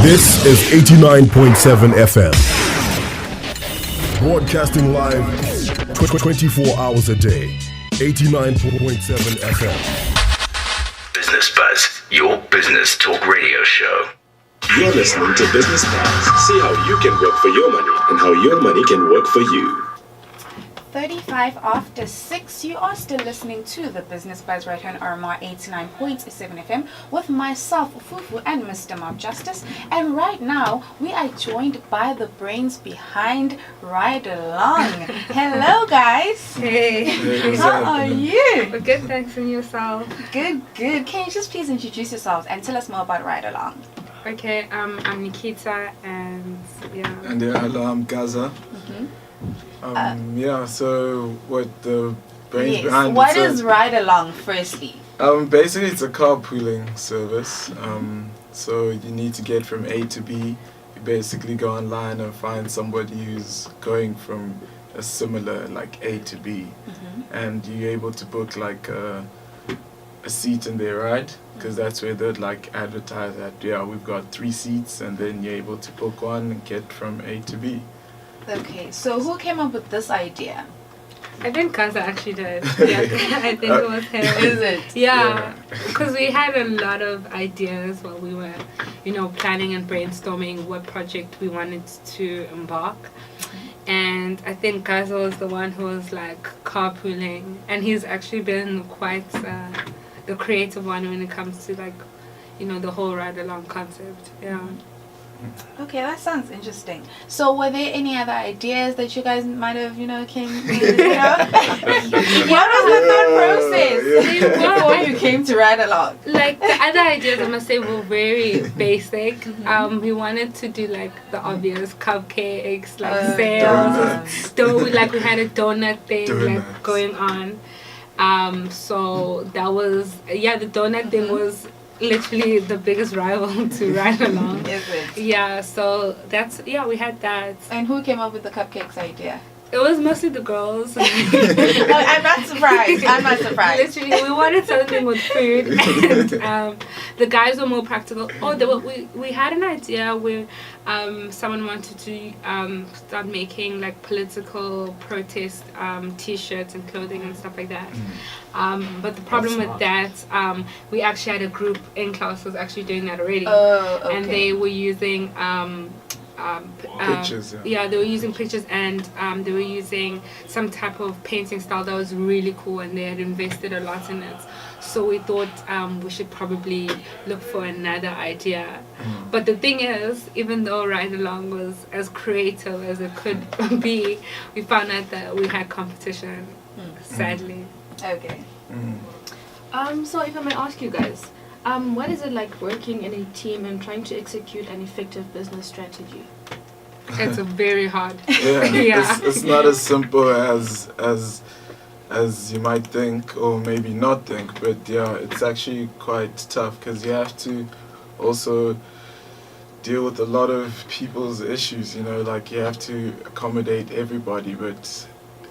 This is 89.7 FM. Broadcasting live 24 hours a day. 89.7 FM. Business Buzz, your business talk radio show. You're listening to Business Buzz. See how you can work for your money and how your money can work for you. 35 after 6, you are still listening to the Business Buzz right here on RMR 89.7 FM with myself, Fufu, and Mr. MobbJustice. And right now, we are joined by the brains behind Ryde Along. Hello, guys. Hey. How are you? We're good, thanks, and yourself? Good, good. Can you just please introduce yourselves and tell us more about Ryde Along? Okay, I'm Nikita, and yeah. And I'm Gaza. So what the brains behind what it? is Ryde Along, firstly? Basically it's a carpooling service. So you need to get from A to B. You basically go online and find somebody who's going from a similar like A to B, and you're able to book like a seat in their ride, because that's where they'd like advertise that we've got 3 seats, and then you're able to book one and get from A to B. Okay, so who came up with this idea? I think Gaza actually did. Yeah, I think it was him. Is it? Yeah, because we had a lot of ideas while we were, planning and brainstorming what project we wanted to embark. And I think Gaza was the one who was like carpooling, and he's actually been quite the creative one when it comes to like, the whole Ryde Along concept. Yeah. Okay, that sounds interesting. So were there any other ideas that you guys might have, came with, What was the thought process before you came to Ryde Along? Like, the other ideas, I must say, were very basic. We wanted to do, like, the obvious cupcakes, like, sales. We had a donut thing, like, going on. So that was, the donut thing was literally the biggest rival to Ryde Along. Is it? Yeah, so that's, we had that. And who came up with the cupcakes idea? It was mostly the girls. I'm not surprised. Literally, we wanted something with food, and the guys were more practical. We had an idea where someone wanted to start making like political protest T-shirts and clothing and stuff like that. But the problem with that, we actually had a group in class was actually doing that already. Oh, okay. And they were using pictures. They were using pictures, and they were using some type of painting style that was really cool, and they had invested a lot in it. So we thought we should probably look for another idea. But the thing is, even though Ryde Along was as creative as it could be, we found out that we had competition, sadly. Okay. So if I may ask you guys, what is it like working in a team and trying to execute an effective business strategy? It's very hard. It's not as simple as you might think, or maybe not think, but it's actually quite tough, because you have to also deal with a lot of people's issues, like you have to accommodate everybody, but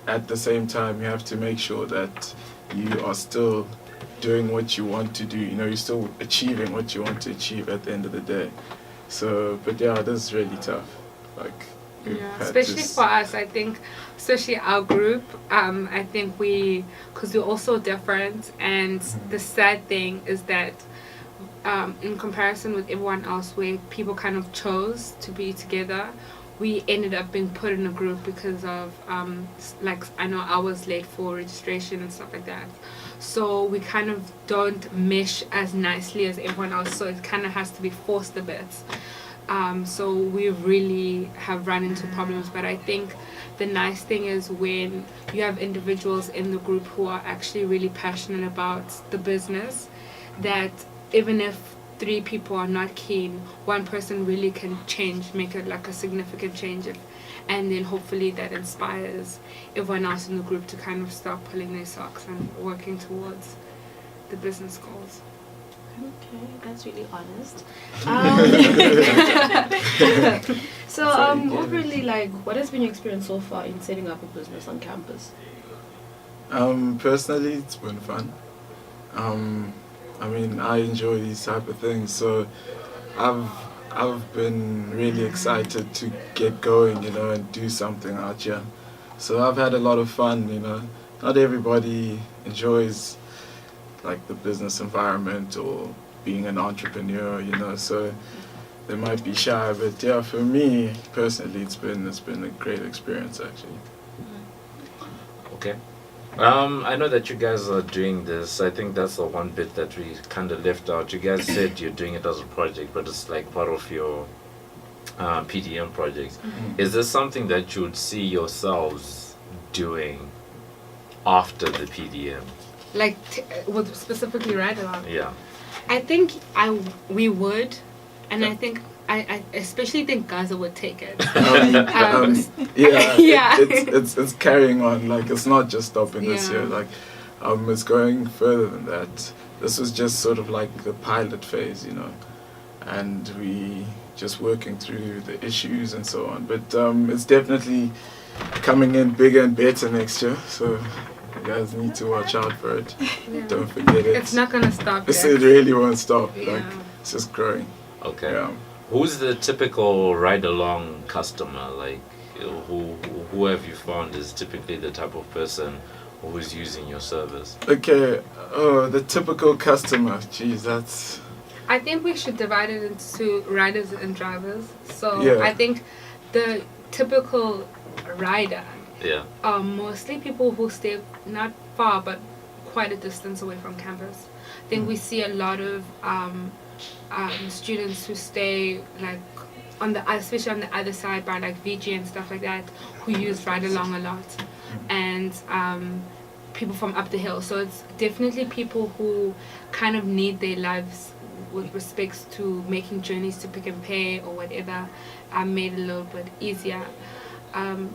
at the same time you have to make sure that you are still doing what you want to do, you're still achieving what you want to achieve at the end of the day. So, but it is really tough. Especially for us, I think, especially our group, I think because we're all so different, and the sad thing is that in comparison with everyone else where people kind of chose to be together, we ended up being put in a group because of I know I was late for registration and stuff like that. So we kind of don't mesh as nicely as everyone else, so it kind of has to be forced a bit. So we really have run into problems, but I think the nice thing is when you have individuals in the group who are actually really passionate about the business, that even if 3 people are not keen, one person really can make it like a significant change, and then hopefully that inspires everyone else in the group to kind of start pulling their socks and working towards the business goals. Okay, that's really honest. So, overall, what has been your experience so far in setting up a business on campus? Personally, it's been fun. I enjoy these type of things. So, I've I've been really excited to get going, and do something out here. So I've had a lot of fun, Not everybody enjoys like the business environment or being an entrepreneur, so they might be shy, but yeah, for me personally, it's been a great experience actually. Okay. I know that you guys are doing this. I think that's the one bit that we kind of left out. You guys said you're doing it as a project, but it's like part of your PDM projects. Is this something that you would see yourselves doing after the PDM? Like with specifically Ryde Along. Yeah. I think we would, and I think I especially think Gaza would take it. Yeah. It's carrying on. Like it's not just stopping this year. Like it's going further than that. This was just sort of like the pilot phase, and we just working through the issues and so on. But it's definitely coming in bigger and better next year. So you guys need to watch out for it. Yeah. Don't forget it. It's not gonna stop. It really won't stop. Yeah. Like it's just growing. Okay. Yeah. Who's the typical Ryde Along customer? Like, who have you found is typically the type of person who's using your service? Okay. Oh, the typical customer. Geez, that's. I think we should divide it into riders and drivers. So Yeah. I think the typical rider are mostly people who stay not far but quite a distance away from campus. I think we see a lot of students who stay like especially on the other side by like VG and stuff like that, who use Ryde Along a lot, and people from up the hill. So it's definitely people who kind of need their lives with respects to making journeys to Pick and Pay or whatever made a little bit easier.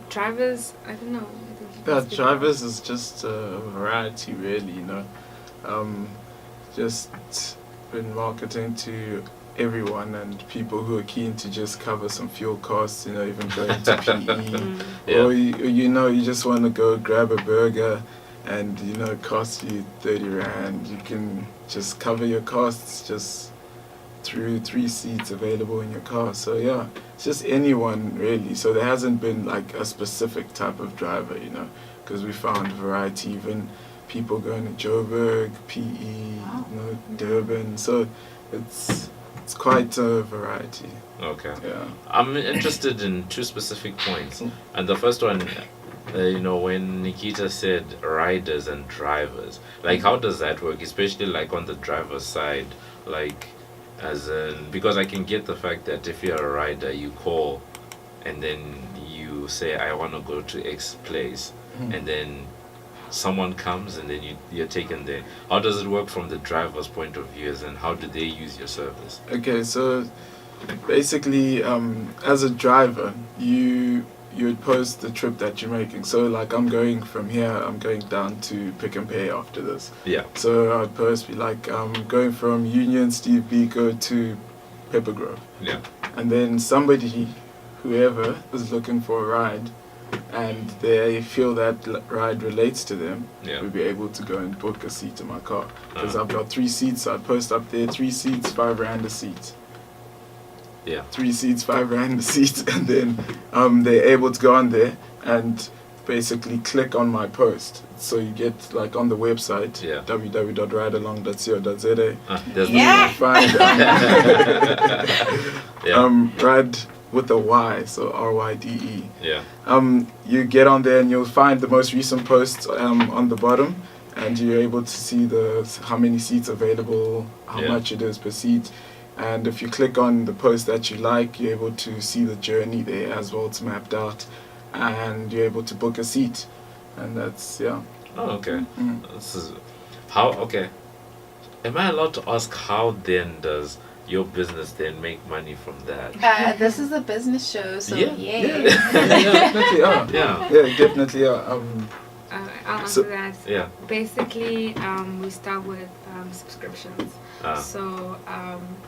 Drivers, I don't know. I think you can speak Drivers is just a variety, really. Just been marketing to everyone and people who are keen to just cover some fuel costs. Even going to PE, or you just want to go grab a burger, and it costs you 30 rand. You can just cover your costs just through 3 seats available in your car. So yeah, it's just anyone really. So there hasn't been like a specific type of driver, because we found variety, even people going to Joburg, PE, Durban. So it's quite a variety. Okay. Yeah. I'm interested in 2 specific points. And the first one, when Nikita said riders and drivers, like how does that work, especially like on the driver's side, like as in, because I can get the fact that if you're a rider, you call and then you say, I want to go to X place, and then someone comes and then you're taken there. How does it work from the driver's point of view, and how do they use your service? Okay, so basically, as a driver, you would post the trip that you're making. So like I'm going from here, I'm going down to Pick and Pay after this. Yeah. So I'd post be like, I'm going from Union Steve Biko to Pepper Grove. Yeah. And then somebody, whoever is looking for a ride, and they feel that ride relates to them, will be able to go and book a seat in my car. Because I've got 3 seats, so I post up there, 3 seats, 5 rand a seat. Yeah. 3 seats, 5 rand a seat, and then they're able to go on there and basically click on my post. So you get like on the website, www.ridealong.co.za. Find Ride with a Y, so RYDE. Yeah. You get on there and you'll find the most recent posts on the bottom, and you're able to see how many seats available, how much it is per seat. And if you click on the post that you like, you're able to see the journey there as well. It's mapped out, and you're able to book a seat, and that's Oh, okay. This is okay. Am I allowed to ask how then does your business then make money from that? This is a business show, so definitely definitely I'll answer that. Yeah. Basically, we start with subscriptions. So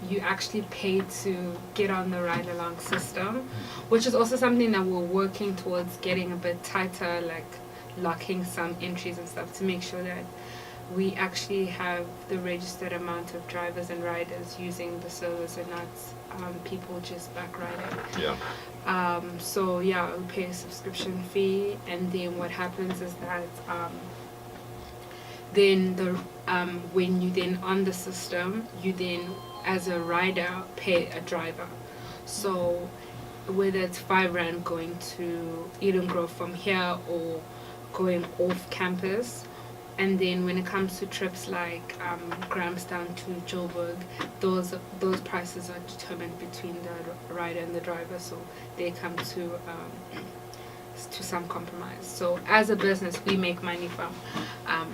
you actually pay to get on the Ryde Along system, which is also something that we're working towards getting a bit tighter, like locking some entries and stuff to make sure that we actually have the registered amount of drivers and riders using the service and not people just back riding. Yeah. So yeah, we pay a subscription fee, and then what happens is that then the when you then on the system, you then as a rider pay a driver. So whether it's R5 going to Eden Grove from here or going off campus. And then when it comes to trips like Grahamstown to Joburg, those prices are determined between the rider and the driver, so they come to some compromise. So as a business, we make money from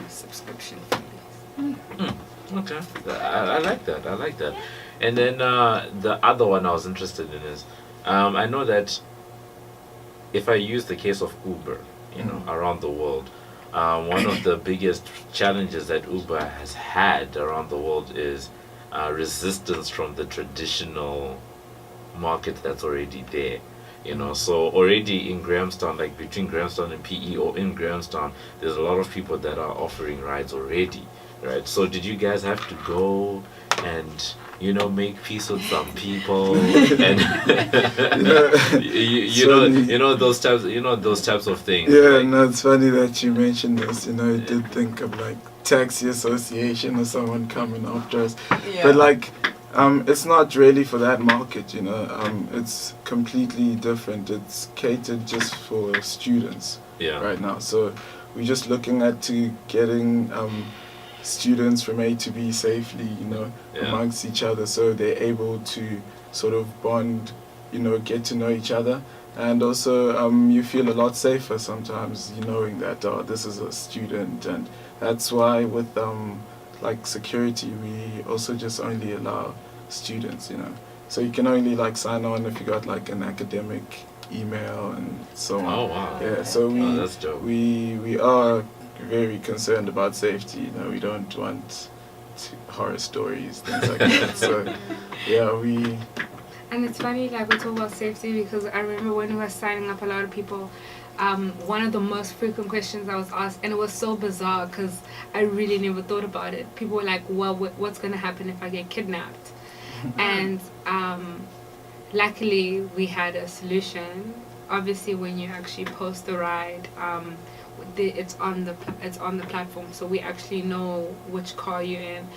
subscription fees. Okay, I like that. I like that. And then the other one I was interested in is, I know that if I use the case of Uber, you know, around the world, one of the biggest challenges that Uber has had around the world is resistance from the traditional market that's already there. You know, so already in Grahamstown, like between Grahamstown and PE or in Grahamstown, there's a lot of people that are offering rides already, right? So did you guys have to go and, you know, make peace with some people and you know those types of things? Yeah, like, no, it's funny that you mentioned this. You know, I did think of like taxi association or someone coming after us, but like. It's not really for that market, you know. It's completely different. It's catered just for students right now. So we're just looking at getting students from A to B safely, you know, amongst each other, so they're able to sort of bond, you know, get to know each other. And also you feel a lot safer sometimes, you knowing that this is a student. And that's why with like security, we also just only allow students, you know. So you can only like sign on if you got like an academic email and so on. Oh wow. Yeah, so that's dope. we are very concerned about safety, you know. We don't want horror stories, things like that. So yeah, and it's funny, like we talk about safety, because I remember when we were signing up a lot of people, one of the most frequent questions I was asked, and it was so bizarre because I really never thought about it. People were like, well, what's going to happen if I get kidnapped? And luckily we had a solution. Obviously when you actually post the ride, it's on the platform, so we actually know which car you're in.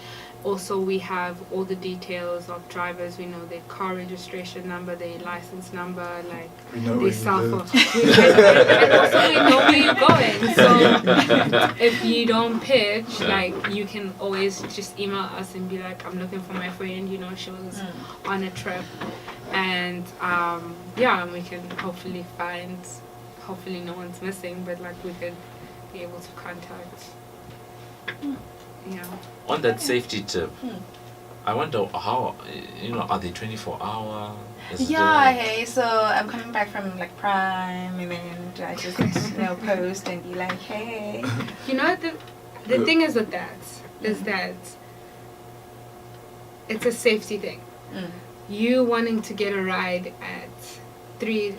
Also, we have all the details of drivers. We know their car registration number, their license number, like their cell phone. And also we know where you're going. So if you don't pitch, like you can always just email us and be like, I'm looking for my friend, you know, she was on a trip. And and we can hopefully no one's missing, but like we could be able to contact. Yeah. On that safety tip, I wonder how, you know, are they 24-hour? Hey, so I'm coming back from like Prime, and then I just post and be like, hey. You know, the thing is with that is that it's a safety thing. You wanting to get a ride at 2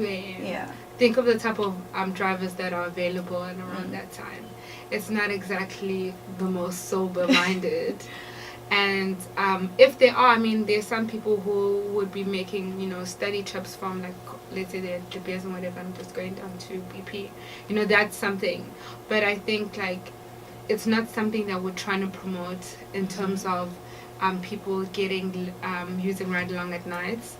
a.m. Yeah. Think of the type of drivers that are available and around that time. It's not exactly the most sober-minded. And if they are, I mean, there's some people who would be making, you know, study trips from, like, let's say they're Japan or whatever, and just going down to BP. You know, that's something. But I think, like, it's not something that we're trying to promote in terms of people getting, using Ryde Along at nights.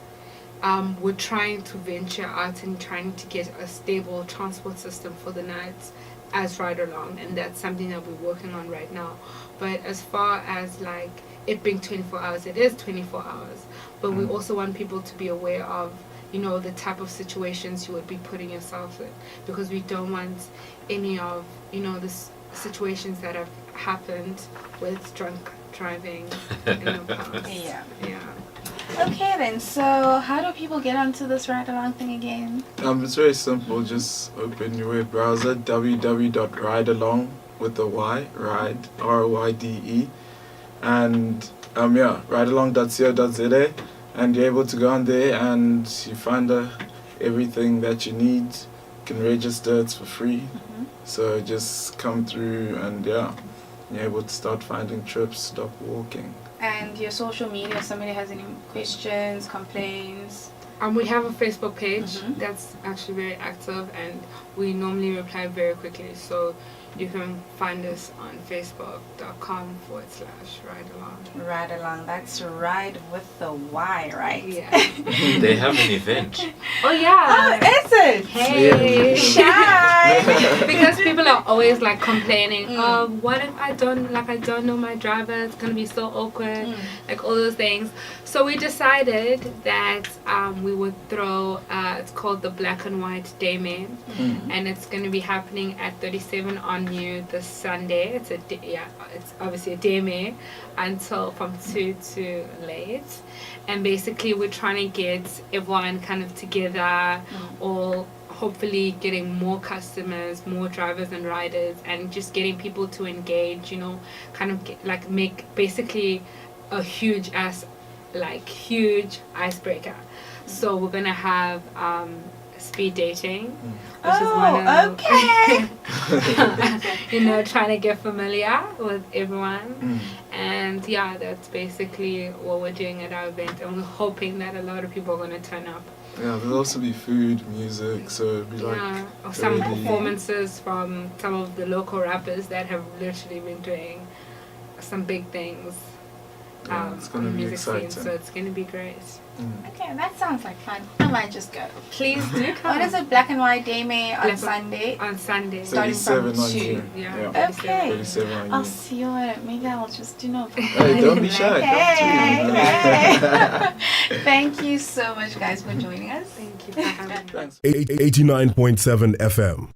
We're trying to venture out and trying to get a stable transport system for the nights as Ryde Along, and that's something that we're working on right now. But as far as like it being 24 hours, it is 24 hours, but we also want people to be aware of, you know, the type of situations you would be putting yourself in, because we don't want any of, you know, the situations that have happened with drunk driving in the past. Yeah. Okay then, so how do people get onto this Ryde Along thing again? It's very simple. Just open your web browser, www.ridealong with a Y, Ryde, R-Y-D-E, and ridealong.co.za, and you're able to go on there and you find everything that you need. You can register, it's for free. So just come through and you're able to start finding trips, stop walking. And your social media, if somebody has any questions, complaints. We have a Facebook page Mhm. that's actually very active, and we normally reply very quickly. So you can find us on facebook.com/Ryde Along. Ryde Along. That's Ryde with the Y, right? Yeah. They have an event. Oh yeah. Oh, is it? Hey. Shy. Because people are always like complaining, Mm. what if I don't know my driver, it's gonna be so awkward, Mm. like all those things. So we decided that we would throw it's called the Black and White Day May, and it's gonna be happening at 37 on New this Sunday. It's it's obviously a day May until from 2 to late, and basically we're trying to get everyone kind of together, all hopefully getting more customers, more drivers and riders, and just getting people to engage, kind of make basically a huge icebreaker. So we're gonna have speed dating, which is one of okay. trying to get familiar with everyone. And yeah, that's basically what we're doing at our event, and we're hoping that a lot of people are gonna turn up. Yeah, there'll also be food, music, so it'll be like or some really- performances from some of the local rappers that have literally been doing some big things. Yeah, it's gonna on the be music scene, exciting. so it's gonna be great. Okay, that sounds like fun. I might just go. Please do come. What is it? Black and White Day May on Black- Sunday. On Sunday. Starting from 37 on 2. you. Yeah. Okay. 37 on I'll you. see you on it. Maybe I'll just, Hey, don't be shy. Hey, Come hey. Thank you so much, guys, for joining us. Thank you for having me. Thanks. 89.7 FM.